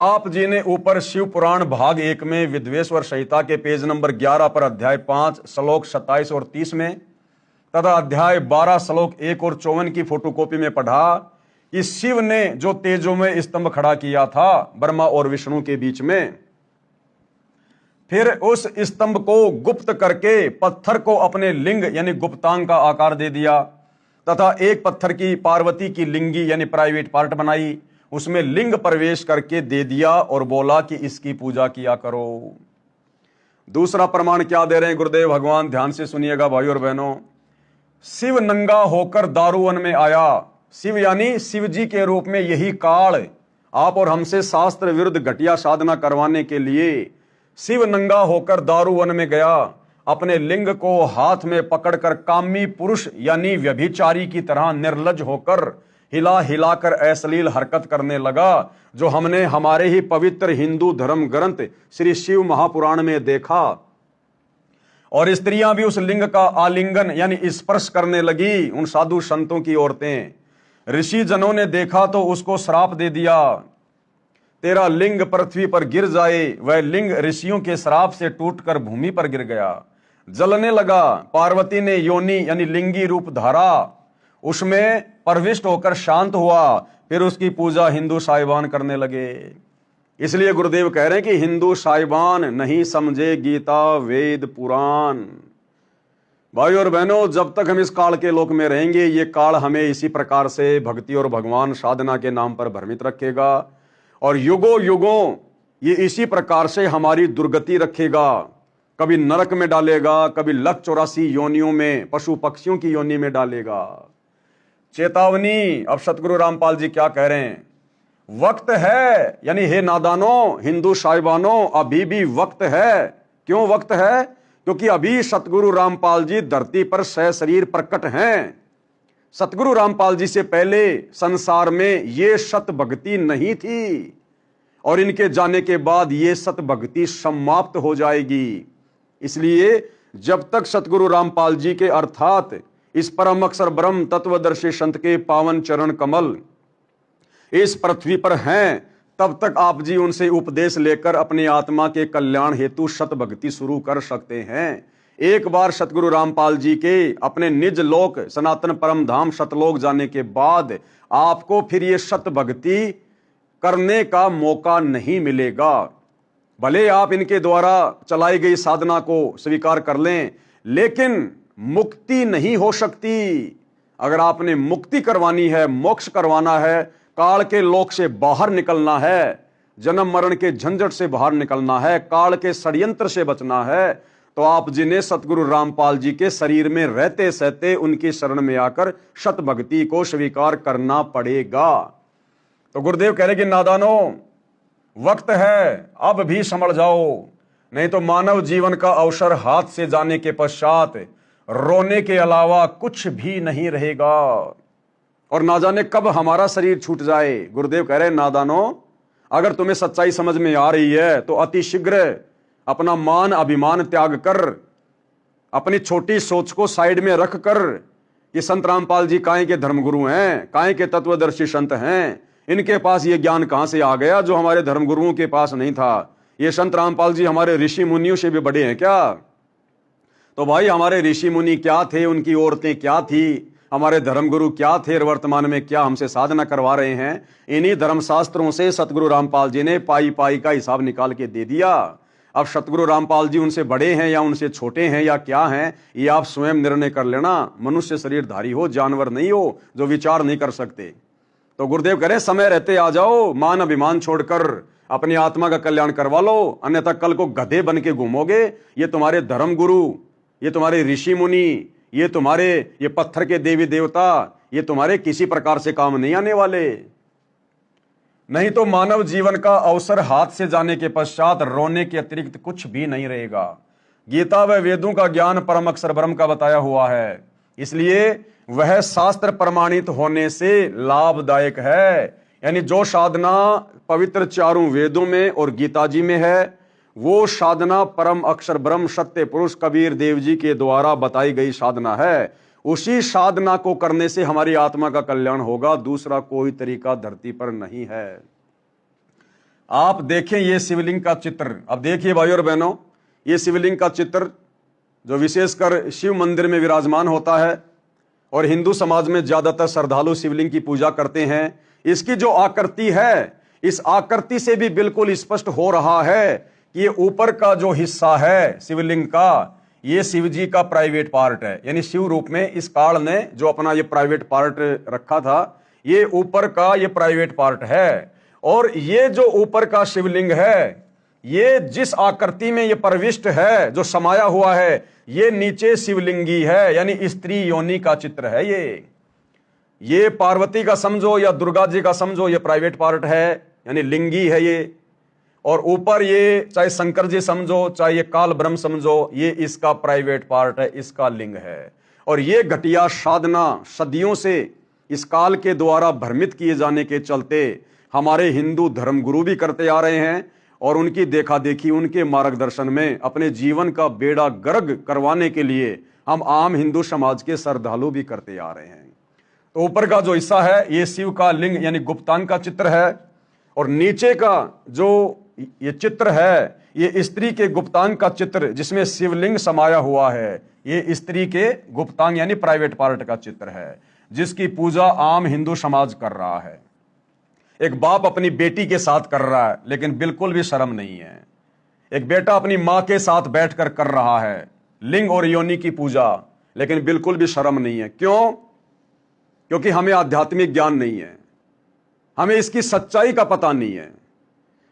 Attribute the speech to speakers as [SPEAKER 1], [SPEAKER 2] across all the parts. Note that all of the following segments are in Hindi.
[SPEAKER 1] आप जी ने ऊपर शिव पुराण भाग 1 में विद्वेश्वर संहिता के पेज नंबर 11 पर अध्याय 5 श्लोक 27 और 30 में तथा अध्याय 12 श्लोक 1 और 54 की फोटोकॉपी में पढ़ा कि शिव ने जो तेजोमय स्तंभ खड़ा किया था ब्रह्मा और विष्णु के बीच में, फिर उस स्तंभ को गुप्त करके पत्थर को अपने लिंग यानी गुप्तांग का आकार दे दिया तथा एक पत्थर की पार्वती की लिंगी यानी प्राइवेट पार्ट बनाई, उसमें लिंग प्रवेश करके दे दिया और बोला कि इसकी पूजा किया करो। दूसरा प्रमाण क्या दे रहे हैं गुरुदेव भगवान, ध्यान से सुनिएगा भाई और बहनों। शिव नंगा होकर दारुवन में आया। शिव यानी शिव जी के रूप में यही काल आप और हमसे शास्त्र विरुद्ध घटिया साधना करवाने के लिए शिव नंगा होकर दारुवन में गया। अपने लिंग को हाथ में पकड़कर कामी पुरुष यानी व्यभिचारी की तरह निर्लज होकर हिला हिलाकर अश्लील हरकत करने लगा, जो हमने हमारे ही पवित्र हिंदू धर्म ग्रंथ श्री शिव महापुराण में देखा। और स्त्रियां भी उस लिंग का आलिंगन यानी स्पर्श करने लगी। उन साधु संतों की औरतें, ऋषि जनों ने देखा तो उसको श्राप दे दिया, तेरा लिंग पृथ्वी पर गिर जाए। वह लिंग ऋषियों के श्राप से टूटकर भूमि पर गिर गया, जलने लगा। पार्वती ने योनि यानी लिंगी रूप धारा, उसमें प्रविष्ट होकर शांत हुआ। फिर उसकी पूजा हिंदू साहिबान करने लगे। इसलिए गुरुदेव कह रहे हैं कि हिंदू साहिबान नहीं समझे गीता वेद पुराण। भाई और बहनों, जब तक हम इस काल के लोक में रहेंगे, ये काल हमें इसी प्रकार से भक्ति और भगवान साधना के नाम पर भ्रमित रखेगा और युगों युगों ये इसी प्रकार से हमारी दुर्गति रखेगा। कभी नरक में डालेगा, कभी 184 योनियों में पशु पक्षियों की योनि में डालेगा। चेतावनी, अब सतगुरु रामपाल जी क्या कह रहे हैं? वक्त है, यानी हे नादानों, हिंदू साहिबानों, अभी भी वक्त है। क्यों वक्त है? क्योंकि अभी सतगुरु रामपाल जी धरती पर सशरीर प्रकट हैं। सतगुरु रामपाल जी से पहले संसार में ये सत भक्ति नहीं थी और इनके जाने के बाद ये सत भक्ति समाप्त हो जाएगी। इसलिए जब तक सतगुरु रामपाल जी के अर्थात इस परम अक्षर ब्रह्म तत्वदर्शी संत के पावन चरण कमल इस पृथ्वी पर हैं, तब तक आप जी उनसे उपदेश लेकर अपनी आत्मा के कल्याण हेतु सत भक्ति शुरू कर सकते हैं। एक बार सतगुरु रामपाल जी के अपने निज लोक सनातन परम धाम सतलोक जाने के बाद आपको फिर ये सत भक्ति करने का मौका नहीं मिलेगा। भले आप इनके द्वारा चलाई गई साधना को स्वीकार कर लें, लेकिन मुक्ति नहीं हो सकती। अगर आपने मुक्ति करवानी है, मोक्ष करवाना है, काल के लोक से बाहर निकलना है, जन्म मरण के झंझट से बाहर निकलना है, काल के षड्यंत्र से बचना है, तो आप जिन्हें सतगुरु रामपाल जी के शरीर में रहते सहते उनकी शरण में आकर सत भक्ति को स्वीकार करना पड़ेगा। तो गुरुदेव कह रहे कि नादानों, वक्त है, अब भी समझ जाओ, नहीं तो मानव जीवन का अवसर हाथ से जाने के पश्चात रोने के अलावा कुछ भी नहीं रहेगा और ना जाने कब हमारा शरीर छूट जाए। गुरुदेव कह रहे हैं नादानों, अगर तुम्हें सच्चाई समझ में आ रही है तो अति शीघ्र अपना मान अभिमान त्याग कर, अपनी छोटी सोच को साइड में रख कर, कि संत रामपाल जी काहे के धर्मगुरु हैं, काहे के तत्वदर्शी संत हैं, इनके पास ये ज्ञान कहां से आ गया जो हमारे धर्मगुरुओं के पास नहीं था। ये संत रामपाल जी हमारे ऋषि मुनियों से भी बड़े हैं क्या? तो भाई, हमारे ऋषि मुनि क्या थे, उनकी औरतें क्या थी, हमारे धर्मगुरु क्या थे और वर्तमान में क्या हमसे साधना करवा रहे हैं, इन्हीं धर्मशास्त्रों से सतगुरु रामपाल जी ने पाई पाई का हिसाब निकाल के दे दिया। अब सतगुरु रामपाल जी उनसे बड़े हैं या उनसे छोटे हैं या क्या हैं, ये आप स्वयं निर्णय कर लेना। मनुष्य शरीरधारी हो, जानवर नहीं हो जो विचार नहीं कर सकते। तो गुरुदेव कह रहे हैं, समय रहते आ जाओ, मान अभिमान छोड़कर अपनी आत्मा का कल्याण करवा लो, अन्यथा कल को गधे बन के घूमोगे। ये तुम्हारे धर्मगुरु, ये तुम्हारे ऋषि मुनि, ये तुम्हारे ये पत्थर के देवी देवता, ये तुम्हारे किसी प्रकार से काम नहीं आने वाले। नहीं तो मानव जीवन का अवसर हाथ से जाने के पश्चात रोने के अतिरिक्त कुछ भी नहीं रहेगा। गीता व वेदों का ज्ञान परम अक्षर ब्रह्म का बताया हुआ है, इसलिए वह शास्त्र प्रमाणित होने से लाभदायक है। यानी जो साधना पवित्र चारों वेदों में और गीता जी में है, वो साधना परम अक्षर ब्रह्म सत्य पुरुष कबीर देव जी के द्वारा बताई गई साधना है। उसी साधना को करने से हमारी आत्मा का कल्याण होगा, दूसरा कोई तरीका धरती पर नहीं है। आप देखें ये शिवलिंग का चित्र। अब देखिए भाइयों और बहनों, ये शिवलिंग का चित्र जो विशेषकर शिव मंदिर में विराजमान होता है और हिंदू समाज में ज्यादातर श्रद्धालु शिवलिंग की पूजा करते हैं। इसकी जो आकृति है, इस आकृति से भी बिल्कुल स्पष्ट हो रहा है कि ये ऊपर का जो हिस्सा है शिवलिंग का, ये शिव जी का प्राइवेट पार्ट है। यानी शिव रूप में इस काल ने जो अपना ये प्राइवेट पार्ट रखा था, ये ऊपर का ये प्राइवेट पार्ट है। और ये जो ऊपर का शिवलिंग है, ये जिस आकृति में ये प्रविष्ट है, जो समाया हुआ है, ये नीचे शिवलिंगी है, यानी स्त्री योनि का चित्र है। ये पार्वती का समझो या दुर्गा जी का समझो, ये प्राइवेट पार्ट है, यानी लिंगी है ये। और ऊपर ये चाहे शंकर जी समझो, चाहे ये काल ब्रह्म समझो, ये इसका प्राइवेट पार्ट है, इसका लिंग है। और ये घटिया साधना सदियों से इस काल के द्वारा भ्रमित किए जाने के चलते हमारे हिंदू धर्मगुरु भी करते आ रहे हैं, और उनकी देखा देखी, उनके मार्गदर्शन में अपने जीवन का बेड़ा गर्क करवाने के लिए हम आम हिंदू समाज के श्रद्धालु भी करते आ रहे हैं। तो ऊपर का जो हिस्सा है, ये शिव का लिंग यानी गुप्तांग का चित्र है, और नीचे का जो ये चित्र है, ये स्त्री के गुप्तांग का चित्र जिसमें शिवलिंग समाया हुआ है। ये स्त्री के गुप्तांग यानी प्राइवेट पार्ट का चित्र है, जिसकी पूजा आम हिंदू समाज कर रहा है। एक बाप अपनी बेटी के साथ कर रहा है, लेकिन बिल्कुल भी शर्म नहीं है। एक बेटा अपनी मां के साथ बैठकर कर रहा है लिंग और योनि की पूजा, लेकिन बिल्कुल भी शर्म नहीं है। क्यों? क्योंकि हमें आध्यात्मिक ज्ञान नहीं है, हमें इसकी सच्चाई का पता नहीं है।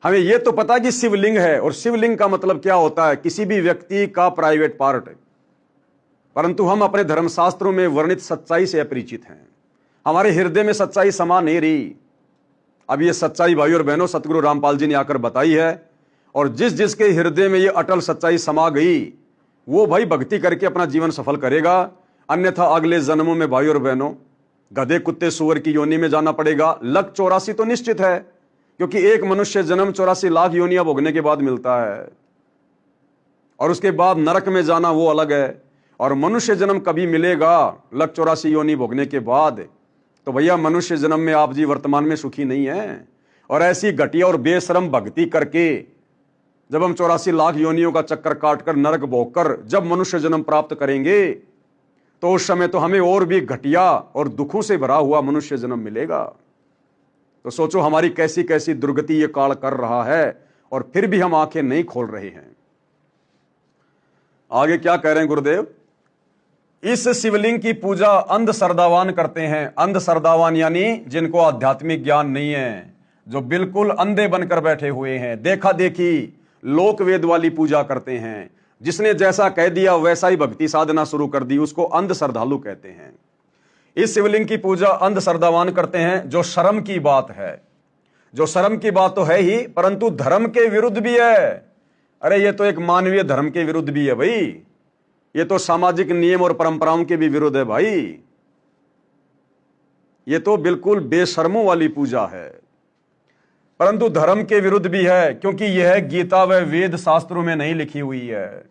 [SPEAKER 1] हमें यह तो पता कि शिवलिंग है, और शिवलिंग का मतलब क्या होता है, किसी भी व्यक्ति का प्राइवेट पार्ट है। परंतु हम अपने धर्मशास्त्रों में वर्णित सच्चाई से अपरिचित हैं। हमारे हृदय में सच्चाई समा नहीं रही। अब ये सच्चाई भाइयों और बहनों सतगुरु रामपाल जी ने आकर बताई है, और जिस जिसके हृदय में ये अटल सच्चाई समा गई, वो भाई भक्ति करके अपना जीवन सफल करेगा। अन्यथा अगले जन्मों में भाइयों और बहनों गधे कुत्ते सूअर की योनि में जाना पड़ेगा। लक 84 तो निश्चित है, क्योंकि एक मनुष्य जन्म 84 लाख योनियां भोगने के बाद मिलता है, और उसके बाद नरक में जाना वो अलग है। और मनुष्य जन्म कभी मिलेगा लक 84 योनि भोगने के बाद, तो भैया मनुष्य जन्म में आप जी वर्तमान में सुखी नहीं है। और ऐसी घटिया और बेशरम भक्ति करके जब हम 84 लाख योनियों का चक्कर काटकर नरक भोगकर जब मनुष्य जन्म प्राप्त करेंगे, तो उस समय तो हमें और भी घटिया और दुखों से भरा हुआ मनुष्य जन्म मिलेगा। तो सोचो हमारी कैसी कैसी दुर्गति ये काल कर रहा है, और फिर भी हम आंखें नहीं खोल रहे हैं। आगे क्या कह रहे हैं गुरुदेव? इस शिवलिंग की पूजा अंध श्रद्धावान करते हैं। अंध श्रद्धावान यानी जिनको आध्यात्मिक ज्ञान नहीं है, जो बिल्कुल अंधे बनकर बैठे हुए हैं, देखा देखी लोक वेद वाली पूजा करते हैं। जिसने जैसा कह दिया वैसा ही भक्ति साधना शुरू कर दी, उसको अंध श्रद्धालु कहते हैं। इस शिवलिंग की पूजा अंध श्रद्धावान करते हैं, जो शर्म की बात है। जो शर्म की बात तो है ही, परंतु धर्म के विरुद्ध भी है। अरे ये तो एक मानवीय धर्म के विरुद्ध भी है भाई, ये तो सामाजिक नियम और परंपराओं के भी विरुद्ध है भाई। ये तो बिल्कुल बेशर्मों वाली पूजा है, परंतु धर्म के विरुद्ध भी है, क्योंकि यह गीता व वेद शास्त्रों में नहीं लिखी हुई है।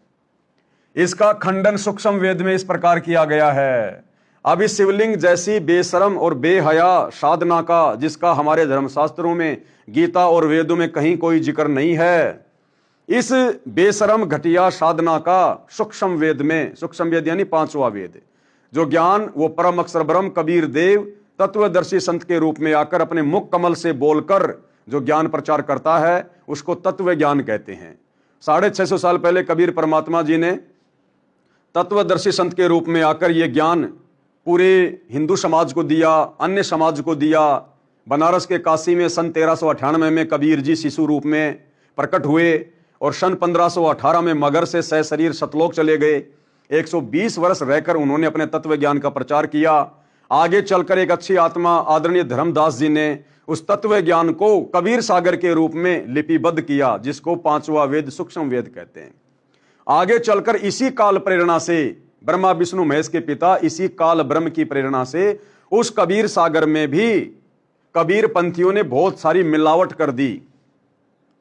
[SPEAKER 1] इसका खंडन सूक्ष्म वेद में इस प्रकार किया गया है। अब इस शिवलिंग जैसी बेशरम और बेहया साधना का, जिसका हमारे धर्मशास्त्रों में, गीता और वेदों में कहीं कोई जिक्र नहीं है, इस बेशरम घटिया साधना का सूक्ष्म वेद में, सूक्ष्म वेद यानी 5वां वेद, जो ज्ञान वो परम अक्षर ब्रह्म कबीर देव तत्वदर्शी संत के रूप में आकर अपने मुख कमल से बोलकर जो ज्ञान प्रचार करता है, उसको तत्व ज्ञान कहते हैं। 650 साल पहले कबीर परमात्मा जी ने तत्वदर्शी संत के रूप में आकर ये ज्ञान पूरे हिंदू समाज को दिया, अन्य समाज को दिया। बनारस के काशी में सन 1398 में कबीर जी शिशु रूप में प्रकट हुए, और सन 1518 में मगर से सशरीर सतलोक चले गए। 120 वर्ष रहकर उन्होंने अपने तत्व ज्ञान का प्रचार किया। आगे चलकर एक अच्छी आत्मा आदरणीय धर्मदास जी ने उस तत्व ज्ञान को कबीर सागर के रूप में लिपिबद्ध किया, जिसको 5वां वेद सूक्ष्म वेद कहते हैं। आगे चलकर इसी काल प्रेरणा से ब्रह्मा विष्णु महेश के पिता, इसी काल ब्रह्म की प्रेरणा से उस कबीर सागर में भी कबीर पंथियों ने बहुत सारी मिलावट कर दी,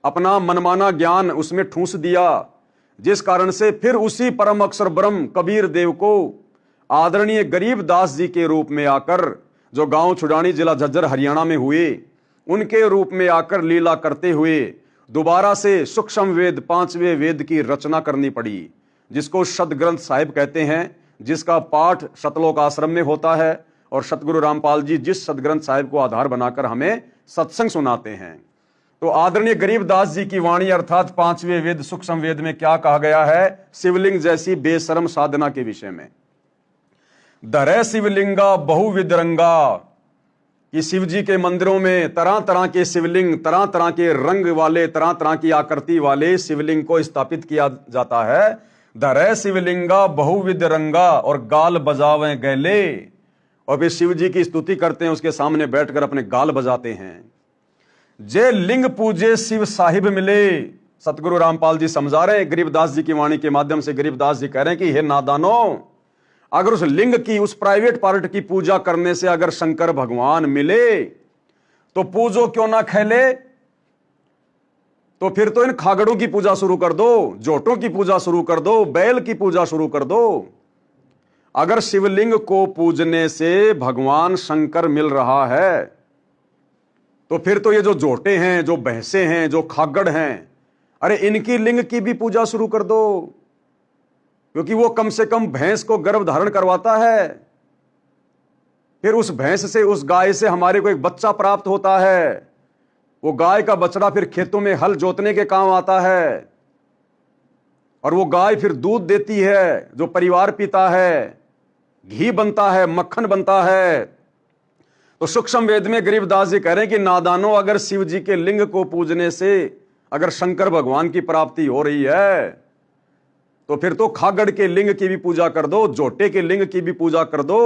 [SPEAKER 1] अपना मनमाना ज्ञान उसमें ठूंस दिया, जिस कारण से फिर उसी परम अक्षर ब्रह्म कबीर देव को आदरणीय गरीब दास जी के रूप में आकर, जो गांव छुड़ानी जिला झज्जर हरियाणा में हुए, उनके रूप में आकर लीला करते हुए दोबारा से सूक्ष्म वेद, पांचवें वेद की रचना करनी पड़ी, जिसको सदग्रंथ साहिब कहते हैं, जिसका पाठ सतलोक आश्रम में होता है। और सतगुरु रामपाल जी जिस सदग्रंथ साहिब को आधार बनाकर हमें सत्संग सुनाते हैं। तो आदरणीय गरीबदास जी की वाणी अर्थात पांचवें वेद सूक्ष्म वेद में क्या कहा गया है शिवलिंग जैसी बेशरम साधना के विषय में? धरे शिवलिंगा बहुविध रंगा, कि शिव जी के मंदिरों में तरह तरह के शिवलिंग, तरह तरह के रंग वाले, तरह तरह की आकृति वाले शिवलिंग को स्थापित किया जाता है। धरे शिवलिंगा बहुविध रंगा और गाल बजावे गैले, और वे शिव जी की स्तुति करते हैं, उसके सामने बैठकर अपने गाल बजाते हैं। जे लिंग पूजे शिव साहिब मिले, सतगुरु रामपाल जी समझा रहे हैं गरीबदास जी की वाणी के माध्यम से। गरीबदास जी कह रहे हैं कि हे नादानो, अगर उस लिंग की, उस प्राइवेट पार्ट की पूजा करने से अगर शंकर भगवान मिले तो पूजो क्यों ना खेले। तो फिर तो इन खागड़ों की पूजा शुरू कर दो, जोटों की पूजा शुरू कर दो, बैल की पूजा शुरू कर दो। अगर शिवलिंग को पूजने से भगवान शंकर मिल रहा है तो फिर तो ये जो जोटे हैं, जो भैंसे हैं, जो खागड़ हैं, अरे इनकी लिंग की भी पूजा शुरू कर दो, क्योंकि वो कम से कम भैंस को गर्भ धारण करवाता है। फिर उस भैंस से, उस गाय से हमारे को एक बच्चा प्राप्त होता है। वो गाय का बछड़ा फिर खेतों में हल जोतने के काम आता है, और वो गाय फिर दूध देती है जो परिवार पीता है, घी बनता है, मक्खन बनता है। तो सूक्ष्म वेद में गरीबदास जी कह रहे हैं कि नादानो, अगर शिव जी के लिंग को पूजने से अगर शंकर भगवान की प्राप्ति हो रही है तो फिर तो खागड़ के लिंग की भी पूजा कर दो, जोटे के लिंग की भी पूजा कर दो,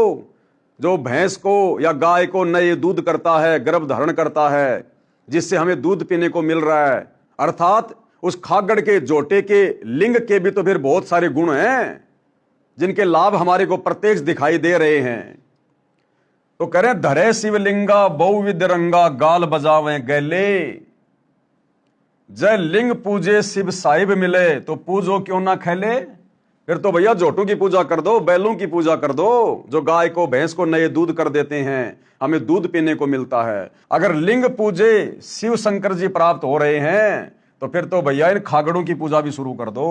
[SPEAKER 1] जो भैंस को या गाय को नए दूध करता है, गर्भ धारण करता है, जिससे हमें दूध पीने को मिल रहा है। अर्थात उस खागड़ के, जोटे के लिंग के भी तो फिर बहुत सारे गुण हैं जिनके लाभ हमारे को प्रत्यक्ष दिखाई दे रहे हैं। तो कह रहे धरे शिवलिंगा बहुविध रंगा गाल बजावे गैले, जय लिंग पूजे शिव साहिब मिले तो पूजो क्यों ना खेले। फिर तो भैया जोटों की पूजा कर दो, बैलों की पूजा कर दो, जो गाय को, भैंस को नए दूध कर देते हैं, हमें दूध पीने को मिलता है। अगर लिंग पूजे शिव शंकर जी प्राप्त हो रहे हैं तो फिर तो भैया इन खागड़ों की पूजा भी शुरू कर दो।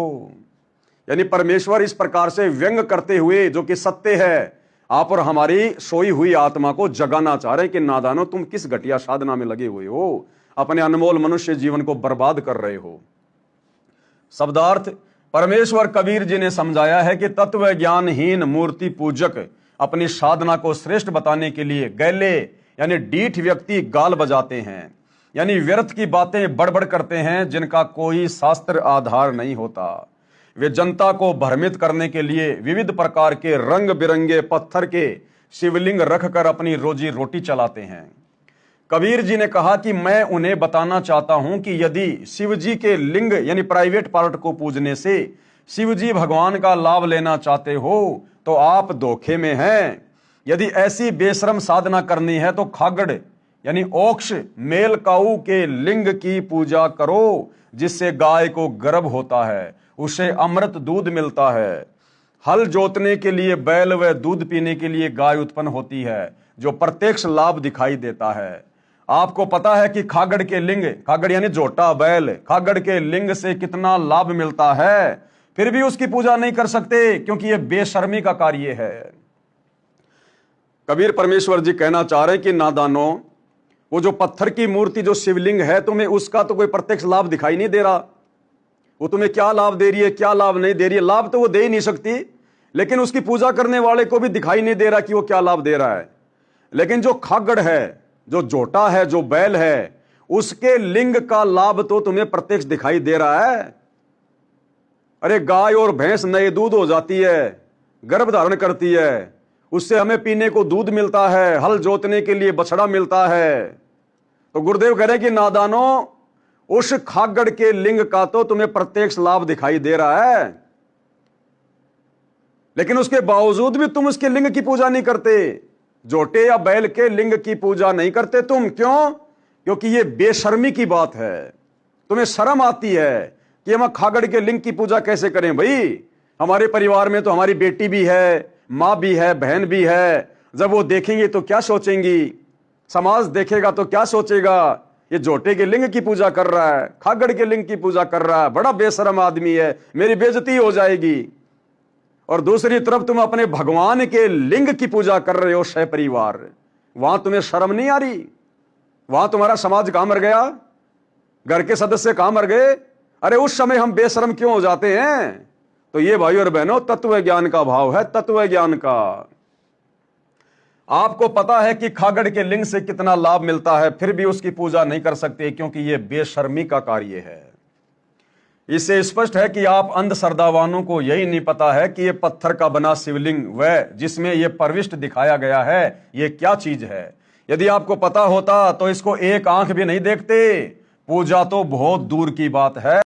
[SPEAKER 1] यानी परमेश्वर इस प्रकार से व्यंग करते हुए, जो कि सत्य है, आप और हमारी सोई हुई आत्मा को जगाना चाह रहे हैं कि नादानो, तुम किस घटिया साधना में लगे हुए हो, अपने अनमोल मनुष्य जीवन को बर्बाद कर रहे हो। शब्दार्थ परमेश्वर कबीर जी ने समझाया है कि तत्व ज्ञानहीन मूर्ति पूजक अपनी साधना को श्रेष्ठ बताने के लिए गैले यानी डीठ व्यक्ति गाल बजाते हैं, यानी व्यर्थ की बातें बड़बड़ करते हैं जिनका कोई शास्त्र आधार नहीं होता। वे जनता को भ्रमित करने के लिए विविध प्रकार के रंग बिरंगे पत्थर के शिवलिंग रखकर अपनी रोजी रोटी चलाते हैं। कबीर जी ने कहा कि मैं उन्हें बताना चाहता हूं कि यदि शिव जी के लिंग यानी प्राइवेट पार्ट को पूजने से शिव जी भगवान का लाभ लेना चाहते हो तो आप धोखे में हैं। यदि ऐसी बेशरम साधना करनी है तो खागड़ यानी ओक्ष मेल काऊ के लिंग की पूजा करो, जिससे गाय को गर्भ होता है, उसे अमृत दूध मिलता है। हल जोतने के लिए बैल व दूध पीने के लिए गाय उत्पन्न होती है, जो प्रत्यक्ष लाभ दिखाई देता है। आपको पता है कि खागड़ के लिंग, खागड़ यानी जोटा बैल, खागड़ के लिंग से कितना लाभ मिलता है, फिर भी उसकी पूजा नहीं कर सकते क्योंकि यह बेशर्मी का कार्य है। कबीर परमेश्वर जी कहना चाह रहे हैं कि नादानो, वो जो पत्थर की मूर्ति जो शिवलिंग है, तुम्हें उसका तो कोई प्रत्यक्ष लाभ दिखाई नहीं दे रहा। वो तुम्हें क्या लाभ दे रही है, क्या लाभ नहीं दे रही है, लाभ तो वो दे ही नहीं सकती, लेकिन उसकी पूजा करने वाले को भी दिखाई नहीं दे रहा कि वो क्या लाभ दे रहा है। लेकिन जो खागड़ है, जो जोटा है, जो बैल है, उसके लिंग का लाभ तो तुम्हें प्रत्यक्ष दिखाई दे रहा है। अरे गाय और भैंस नए दूध हो जाती है, गर्भ धारण करती है, उससे हमें पीने को दूध मिलता है, हल जोतने के लिए बछड़ा मिलता है। तो गुरुदेव कह रहे कि नादानो, उस खागड़ के लिंग का तो तुम्हें प्रत्यक्ष लाभ दिखाई दे रहा है, लेकिन उसके बावजूद भी तुम उसके लिंग की पूजा नहीं करते। जोटे या बैल के लिंग की पूजा नहीं करते तुम, क्यों? क्योंकि यह बेशर्मी की बात है। तुम्हें शर्म आती है कि हम खागड़ के लिंग की पूजा कैसे करें। भाई, हमारे परिवार में तो हमारी बेटी भी है, मां भी है, बहन भी है, जब वो देखेंगे तो क्या सोचेंगी। समाज देखेगा तो क्या सोचेगा, ये जोटे के लिंग की पूजा कर रहा है, खागड़ के लिंग की पूजा कर रहा है, बड़ा बेशरम आदमी है, मेरी बेइज्जती हो जाएगी। और दूसरी तरफ तुम अपने भगवान के लिंग की पूजा कर रहे हो, शय परिवार, वहां तुम्हें शर्म नहीं आ रही? वहां तुम्हारा समाज कहां मर गया, घर के सदस्य कहां मर गए? अरे उस समय हम बेशरम क्यों हो जाते हैं? तो ये भाई और बहनों तत्व ज्ञान का भाव है, तत्व ज्ञान का। आपको पता है कि खागड़ के लिंग से कितना लाभ मिलता है, फिर भी उसकी पूजा नहीं कर सकते क्योंकि यह बेशर्मी का कार्य है। इससे स्पष्ट है कि आप अंधश्रद्धावानों को यही नहीं पता है कि यह पत्थर का बना शिवलिंग व जिसमें यह प्रविष्ट दिखाया गया है, यह क्या चीज है। यदि आपको पता होता तो इसको एक आंख भी नहीं देखते। पूजा तो बहुत दूर की बात है।